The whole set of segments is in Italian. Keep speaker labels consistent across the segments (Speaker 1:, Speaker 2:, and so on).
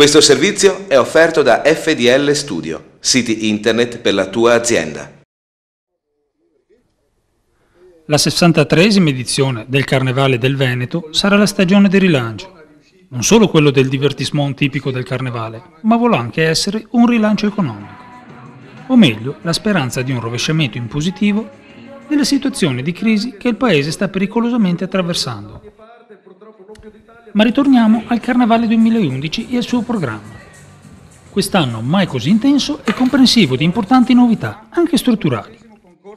Speaker 1: Questo servizio è offerto da FDL Studio, siti internet per la tua azienda.
Speaker 2: La 63esima edizione del Carnevale del Veneto sarà la stagione del rilancio. Non solo quello del divertissement tipico del Carnevale, ma vuole anche essere un rilancio economico. O meglio, la speranza di un rovesciamento in positivo della situazione di crisi che il Paese sta pericolosamente attraversando. Ma ritorniamo al Carnevale 2011 e al suo programma. Quest'anno mai così intenso e comprensivo di importanti novità, anche strutturali.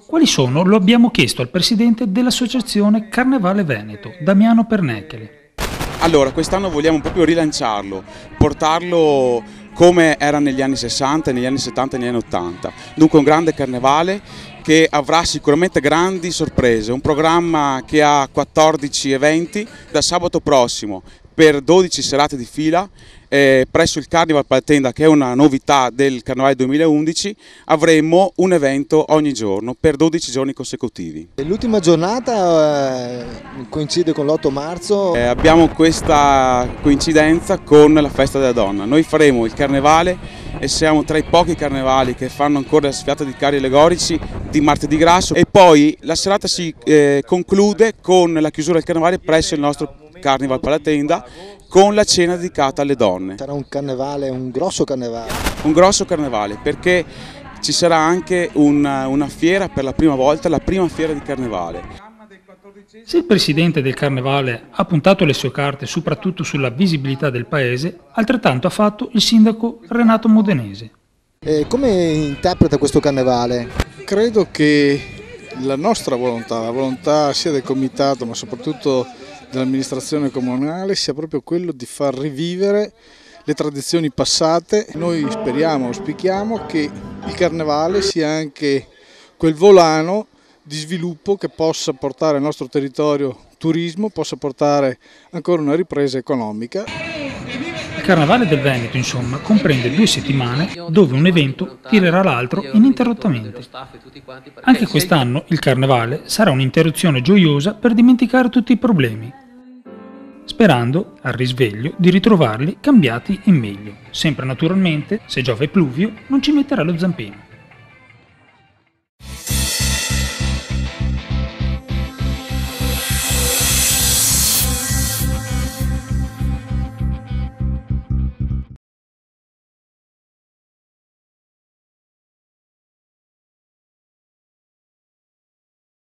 Speaker 2: Quali sono? Lo abbiamo chiesto al presidente dell'associazione Carnevale Veneto, Damiano Perneccheli.
Speaker 3: Allora, quest'anno vogliamo proprio rilanciarlo, portarlo come era negli anni 60, negli anni 70 e negli anni 80. Dunque un grande carnevale che avrà sicuramente grandi sorprese, un programma che ha 14 eventi da sabato prossimo per 12 serate di fila. Presso il Carnival Palatenda, che è una novità del Carnevale 2011, avremo un evento ogni giorno per 12 giorni consecutivi.
Speaker 4: L'ultima giornata coincide con l'8 marzo.
Speaker 3: Abbiamo questa coincidenza con la festa della donna. Noi faremo il Carnevale e siamo tra i pochi carnevali che fanno ancora la sfiata di carri allegorici di Martedì Grasso, e poi la serata si conclude con la chiusura del Carnevale presso il nostro Carnival Palatenda, con la cena dedicata alle donne.
Speaker 4: Sarà un carnevale, un grosso carnevale. Un
Speaker 3: grosso carnevale, perché ci sarà anche una fiera per la prima volta, la prima fiera di carnevale.
Speaker 2: Se il presidente del Carnevale ha puntato le sue carte soprattutto sulla visibilità del paese, altrettanto ha fatto il sindaco Renato Modenese.
Speaker 4: Come interpreta questo carnevale?
Speaker 5: Credo che la nostra volontà, la volontà sia del comitato ma soprattutto dell'amministrazione comunale, sia proprio quello di far rivivere le tradizioni passate. Noi speriamo, auspichiamo che il carnevale sia anche quel volano di sviluppo che possa portare al nostro territorio turismo, possa portare ancora una ripresa economica.
Speaker 2: Il Carnevale del Veneto, insomma, comprende 2 settimane dove un evento tirerà l'altro ininterrottamente. Anche quest'anno il Carnevale sarà un'interruzione gioiosa per dimenticare tutti i problemi, sperando, al risveglio, di ritrovarli cambiati in meglio. Sempre naturalmente, se giove pluvio, non ci metterà lo zampino.